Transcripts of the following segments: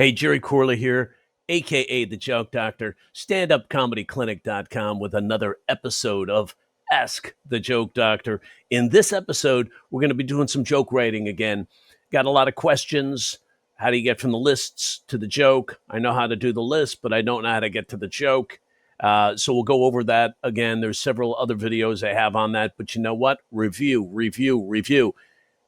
Hey, Jerry Corley here, aka The Joke Doctor, standupcomedyclinic.com with another episode of Ask the Joke Doctor. In this episode, we're going to be doing some joke writing again. Got a lot of questions. How do you get from the lists to the joke? I know how to do the list, but I don't know how to get to the joke. So we'll go over that again. There's several other videos I have on that, but you know what? Review, review, review.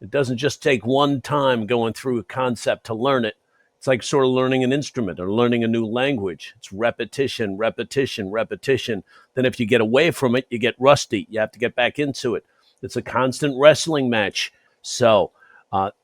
It doesn't just take one time going through a concept to learn it. It's like sort of learning an instrument or learning a new language. It's repetition, repetition, repetition. Then if you get away from it, you get rusty. You have to get back into it. It's a constant wrestling match. So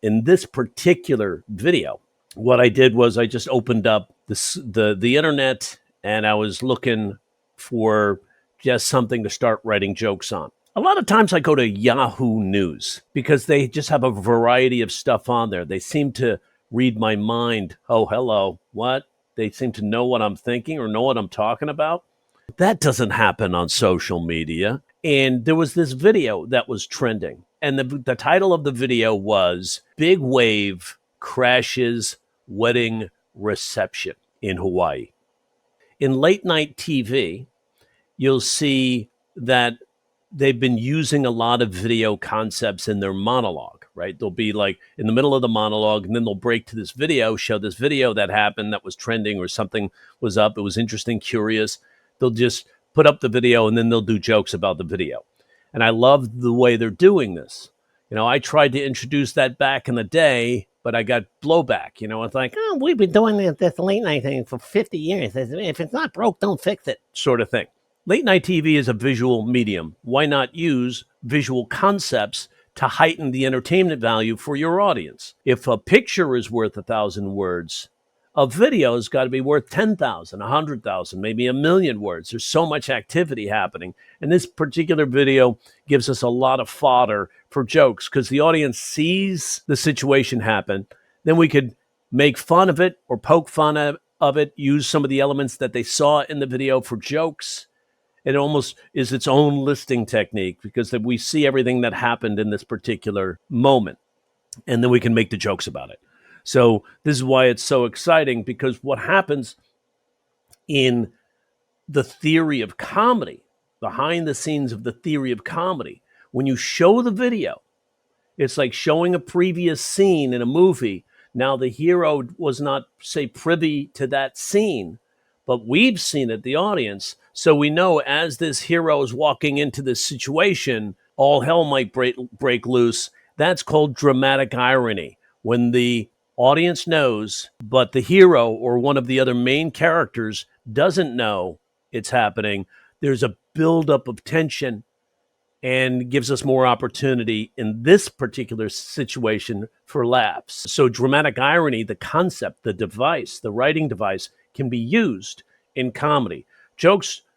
in this particular video, what I did was I just opened up the internet and I was looking for just something to start writing jokes on. A lot of times I go to Yahoo News because they just have a variety of stuff on there. They seem to read my mind. Oh, hello. What? They seem to know what I'm thinking or know what I'm talking about. That doesn't happen on social media. And there was this video that was trending. And the title of the video was Big Wave Crashes Wedding Reception in Hawaii. In late night TV, you'll see that they've been using a lot of video concepts in their monologue, right? They'll be like in the middle of the monologue, and then they'll break to this video, show this video that happened that was trending or something was up. It was interesting, curious. They'll just put up the video, and then they'll do jokes about the video. And I love the way they're doing this. You know, I tried to introduce that back in the day, but I got blowback. You know, it's like, oh, we've been doing this late night thing for 50 years. If it's not broke, don't fix it, sort of thing. Late night TV is a visual medium. Why not use visual concepts to heighten the entertainment value for your audience? If a picture is worth 1,000 words, a video has got to be worth 10,000, 100,000, maybe 1,000,000 words. There's so much activity happening. And this particular video gives us a lot of fodder for jokes because the audience sees the situation happen. Then we could make fun of it or poke fun of it, use some of the elements that they saw in the video for jokes. It almost is its own listing technique because we see everything that happened in this particular moment, and then we can make the jokes about it. So this is why it's so exciting, because what happens in the theory of comedy, behind the scenes of the theory of comedy, when you show the video, it's like showing a previous scene in a movie. Now the hero was not, say, privy to that scene, but we've seen it, the audience. So we know as this hero is walking into this situation, all hell might break loose. That's called dramatic irony. When the audience knows, but the hero or one of the other main characters doesn't know it's happening, there's a buildup of tension and gives us more opportunity in this particular situation for laughs. So dramatic irony, the concept, the device, the writing device, can be used in comedy.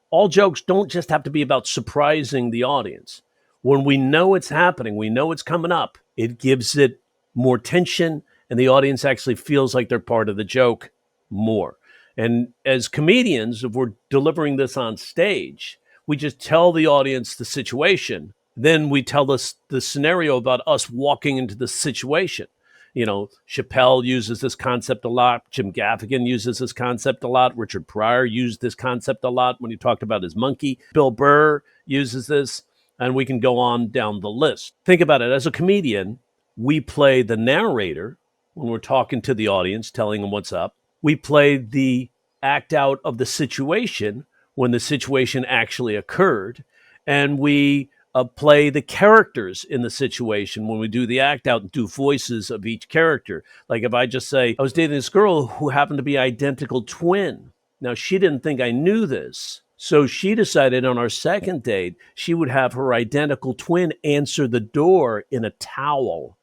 All jokes don't just have to be about surprising the audience. When we know it's happening, we know it's coming up, it gives it more tension, and the audience actually feels like they're part of the joke more. And as comedians, if we're delivering this on stage, we just tell the audience the situation. Then we tell us the scenario about us walking into the situation. You know, Chappelle uses this concept a lot. Jim Gaffigan uses this concept a lot. Richard Pryor used this concept a lot when he talked about his monkey. Bill Burr uses this, and we can go on down the list. Think about it. As a comedian, we play the narrator when we're talking to the audience, telling them what's up. We play the act out of the situation when the situation actually occurred. And we play the characters in the situation when we do the act out and do voices of each character. Like if I just say, I was dating this girl who happened to be identical twin. Now, she didn't think I knew this. So she decided on our second date, she would have her identical twin answer the door in a towel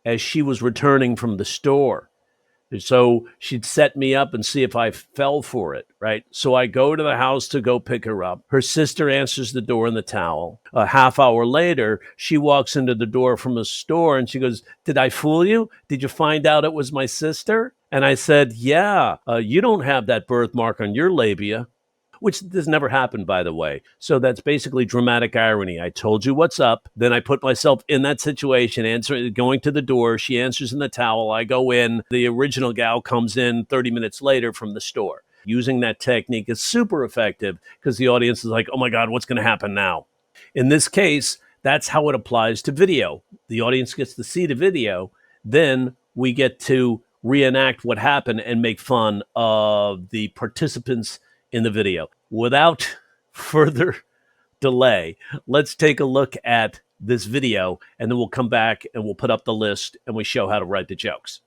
as she was returning from the store. So she'd set me up and see if I fell for it, right? So I go to the house to go pick her up. Her sister answers the door in the towel. A half hour later, she walks into the door from the store and she goes, "Did I fool you? Did you find out it was my sister?" And I said, "Yeah, you don't have that birthmark on your labia." which this never happened, by the way. So that's basically dramatic irony. I told you what's up. Then I put myself in that situation, going to the door. She answers in the towel. I go in. The original gal comes in 30 minutes later from the store. Using that technique is super effective because the audience is like, oh my God, what's going to happen now? In this case, that's how it applies to video. The audience gets to see the video. Then we get to reenact what happened and make fun of the participants in the video. Without further delay, let's take a look at this video, and then we'll come back and we'll put up the list and we show how to write the jokes.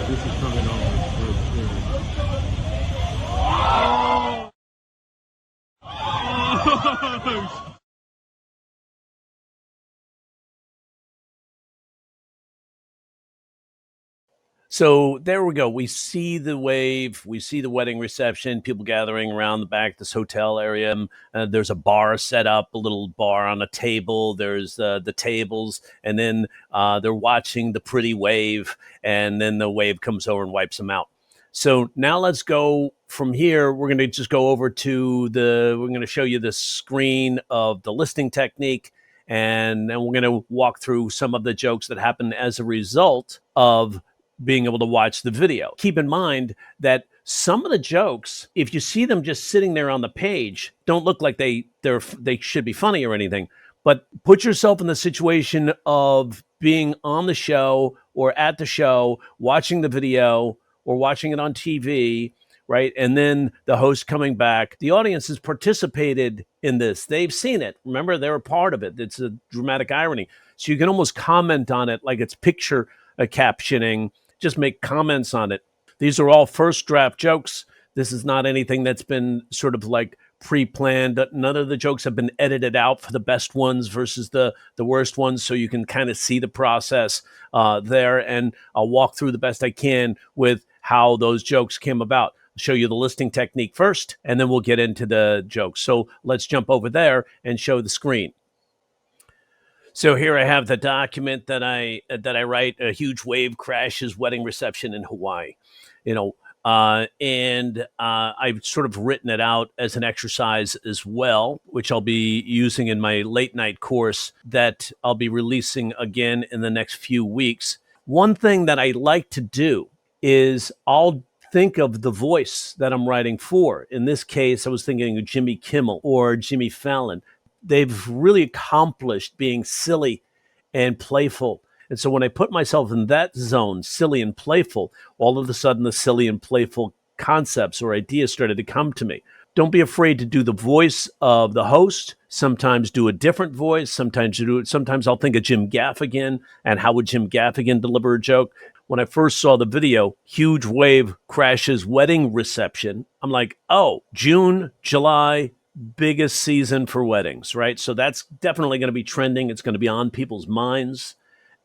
This is coming on. So there we go. We see the wave. We see the wedding reception, people gathering around the back of this hotel area. There's a bar set up, a little bar on a table. There's the tables, and then they're watching the pretty wave, and then the wave comes over and wipes them out. So now let's go from here. We're going to just go over to we're going to show you the screen of the listing technique, and then we're going to walk through some of the jokes that happen as a result of being able to watch the video. Keep in mind that some of the jokes, if you see them just sitting there on the page, don't look like they should be funny or anything. But put yourself in the situation of being on the show or at the show, watching the video or watching it on TV, right? And then the host coming back. The audience has participated in this. They've seen it. Remember, they're a part of it. It's a dramatic irony. So you can almost comment on it like it's picture captioning. Just make comments on it. These are all first draft jokes. This is not anything that's been sort of like pre-planned. None of the jokes have been edited out for the best ones versus the worst ones, so you can kind of see the process there. And I'll walk through the best I can with how those jokes came about. I'll show you the listing technique first, and then we'll get into the jokes. So let's jump over there and show the screen. So here I have the document that I write. A huge wave crashes wedding reception in Hawaii, and I've sort of written it out as an exercise as well, which I'll be using in my late night course that I'll be releasing again in the next few weeks. One thing that I like to do is I'll think of the voice that I'm writing for. In this case, I was thinking of Jimmy Kimmel or Jimmy Fallon. They've really accomplished being silly and playful. And so when I put myself in that zone, silly and playful, all of a sudden the silly and playful concepts or ideas started to come to me. Don't be afraid to do the voice of the host. Sometimes do a different voice. Sometimes I'll think of Jim Gaffigan and how would Jim Gaffigan deliver a joke. When I first saw the video, huge wave crashes wedding reception, I'm like, oh, June, July, biggest season for weddings, right? So that's definitely going to be trending. It's going to be on people's minds.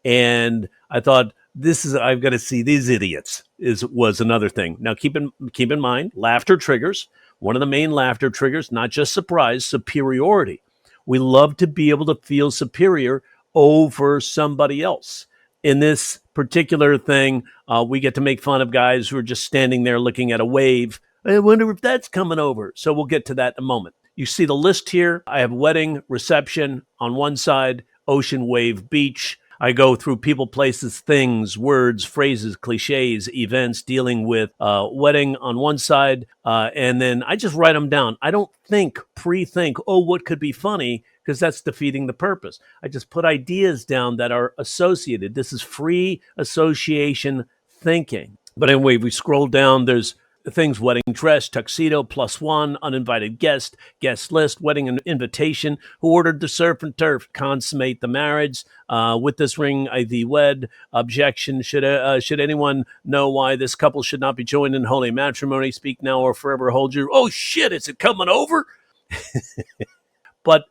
And I thought, I've got to see these idiots was another thing. Now, keep in mind, laughter triggers. One of the main laughter triggers, not just surprise, superiority. We love to be able to feel superior over somebody else. In this particular thing, we get to make fun of guys who are just standing there looking at a wave. I wonder if that's coming over. So we'll get to that in a moment. You see the list here. I have wedding, reception on one side, ocean, wave, beach. I go through people, places, things, words, phrases, cliches, events dealing with wedding on one side. And then I just write them down. I don't pre-think, what could be funny, because that's defeating the purpose. I just put ideas down that are associated. This is free association thinking. But anyway, we scroll down. There's things: wedding dress, tuxedo, +1, uninvited guest list, wedding and invitation, who ordered the surf and turf, consummate the marriage, with this ring I thee wed, objection, should anyone know why this couple should not be joined in holy matrimony, speak now or forever hold your, oh shit, is it coming over? But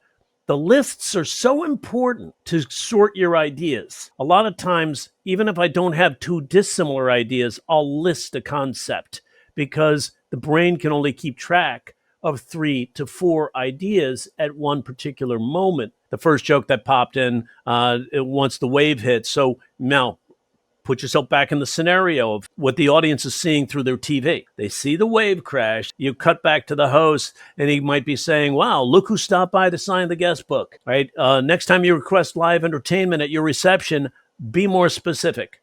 the lists are so important to sort your ideas. A lot of times, even if I don't have two dissimilar ideas, I'll list a concept, because the brain can only keep track of 3 to 4 ideas at one particular moment. The first joke that popped in once the wave hit. So now Put yourself back in the scenario of what the audience is seeing through their TV. They see the wave crash. You cut back to the host, and he might be saying, wow, look who stopped by to sign the guest book, right? Next time you request live entertainment at your reception, be more specific.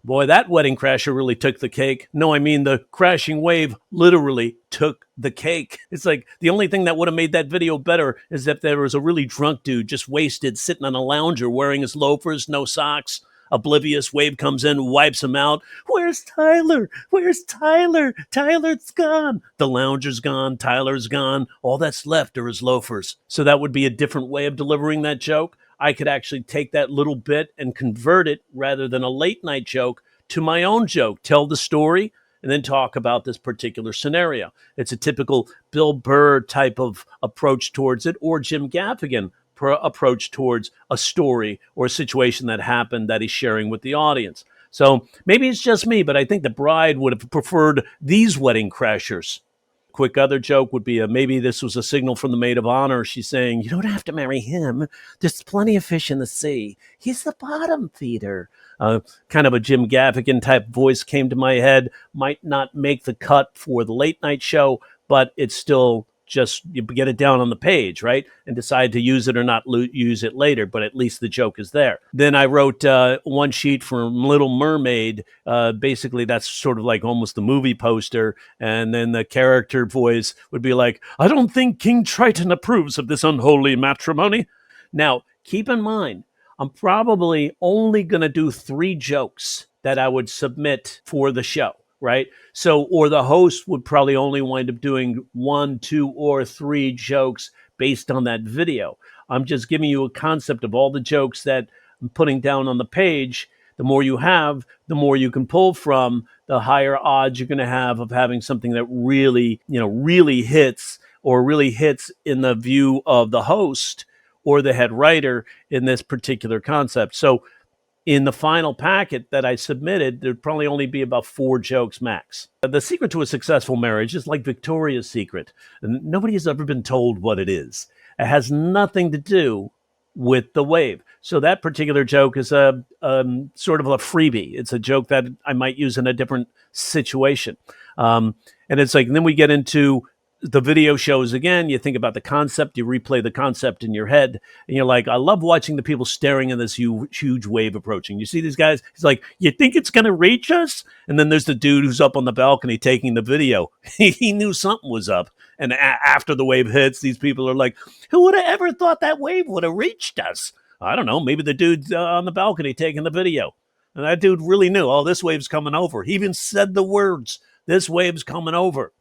Boy, that wedding crasher really took the cake. No, I mean the crashing wave literally took the cake. It's like the only thing that would have made that video better is if there was a really drunk dude just wasted sitting on a lounger wearing his loafers, no socks. Oblivious, wave comes in, wipes him out. Where's Tyler? Where's Tyler? Tyler's gone. The lounger's gone. Tyler's gone. All that's left are his loafers. So that would be a different way of delivering that joke. I could actually take that little bit and convert it rather than a late night joke to my own joke, tell the story, and then talk about this particular scenario. It's a typical Bill Burr type of approach towards it, or Jim Gaffigan approach towards a story or a situation that happened that he's sharing with the audience. So maybe it's just me, but I think the bride would have preferred these wedding crashers. Quick other joke would be maybe this was a signal from the maid of honor. She's saying, you don't have to marry him. There's plenty of fish in the sea. He's the bottom feeder. Kind of a Jim Gaffigan type voice came to my head. Might not make the cut for the late night show, but it's still just you get it down on the page, right? And decide to use it or not use it later, but at least the joke is there. Then I wrote one sheet from Little Mermaid. Basically, that's sort of like almost the movie poster. And then the character voice would be like, I don't think King Triton approves of this unholy matrimony. Now, keep in mind, I'm probably only going to do 3 jokes that I would submit for the show. Right? So, or the host would probably only wind up doing 1, 2, or 3 jokes based on that video. I'm just giving you a concept of all the jokes that I'm putting down on the page. The more you have, the more you can pull from, the higher odds you're going to have of having something that really, really hits or really hits in the view of the host or the head writer in this particular concept. So, in the final packet that I submitted, there'd probably only be about 4 jokes max. The secret to a successful marriage is like Victoria's Secret. Nobody has ever been told what it is. It has nothing to do with the wave. So that particular joke is a sort of a freebie. It's a joke that I might use in a different situation. And it's like, and then we get into the video shows again. You think about the concept, you replay the concept in your head, and you're like, I love watching the people staring at this huge wave approaching. You see these guys, he's like, you think it's going to reach us? And then there's the dude who's up on the balcony taking the video. He knew something was up. And after the wave hits, these people are like, who would have ever thought that wave would have reached us? I don't know, maybe the dude on the balcony taking the video. And that dude really knew, oh, this wave's coming over. He even said the words, this wave's coming over.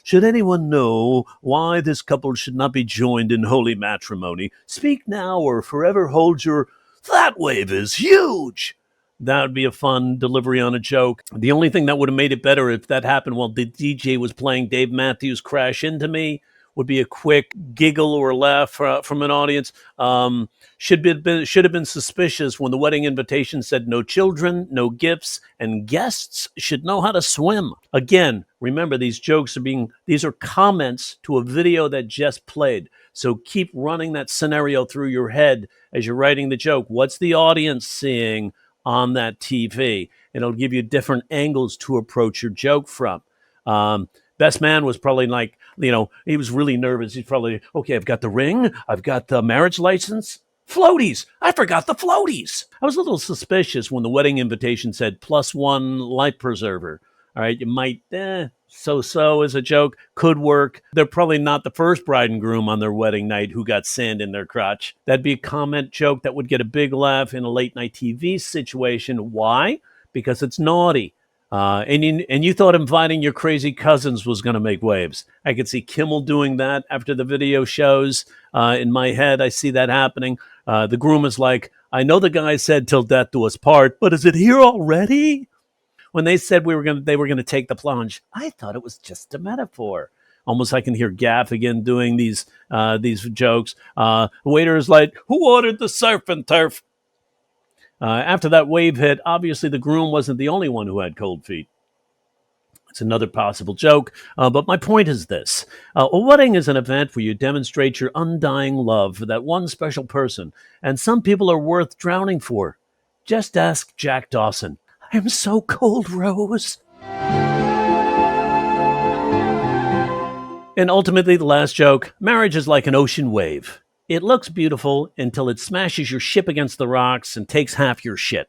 Should anyone know why this couple should not be joined in holy matrimony, speak now or forever hold your, that wave is huge. That would be a fun delivery on a joke. The only thing that would have made it better if that happened while the DJ was playing Dave Matthews Crash Into Me would be a quick giggle or laugh from an audience. Should have been suspicious when the wedding invitation said no children, no gifts, and guests should know how to swim. Again, remember these are comments to a video that just played. So keep running that scenario through your head as you're writing the joke. What's the audience seeing on that TV? It'll give you different angles to approach your joke from. Best man was probably like, he was really nervous. He's probably, okay, I've got the ring. I've got the marriage license. Floaties. I forgot the floaties. I was a little suspicious when the wedding invitation said +1 life preserver. All right, you might, so as a joke, could work. They're probably not the first bride and groom on their wedding night who got sand in their crotch. That'd be a comment joke that would get a big laugh in a late night TV situation. Why? Because it's naughty. And you thought inviting your crazy cousins was going to make waves. I could see Kimmel doing that after the video shows. In my head, I see that happening. The groom is like, I know the guy said till death do us part, but is it here already? When they said they were going to take the plunge, I thought it was just a metaphor. Almost I can hear Gaffigan doing these jokes. The waiter is like, who ordered the surf and turf? After that wave hit, obviously the groom wasn't the only one who had cold feet. It's another possible joke, but my point is this. A wedding is an event where you demonstrate your undying love for that one special person, and some people are worth drowning for. Just ask Jack Dawson. I'm so cold, Rose. And ultimately, the last joke, marriage is like an ocean wave. It looks beautiful until it smashes your ship against the rocks and takes half your shit.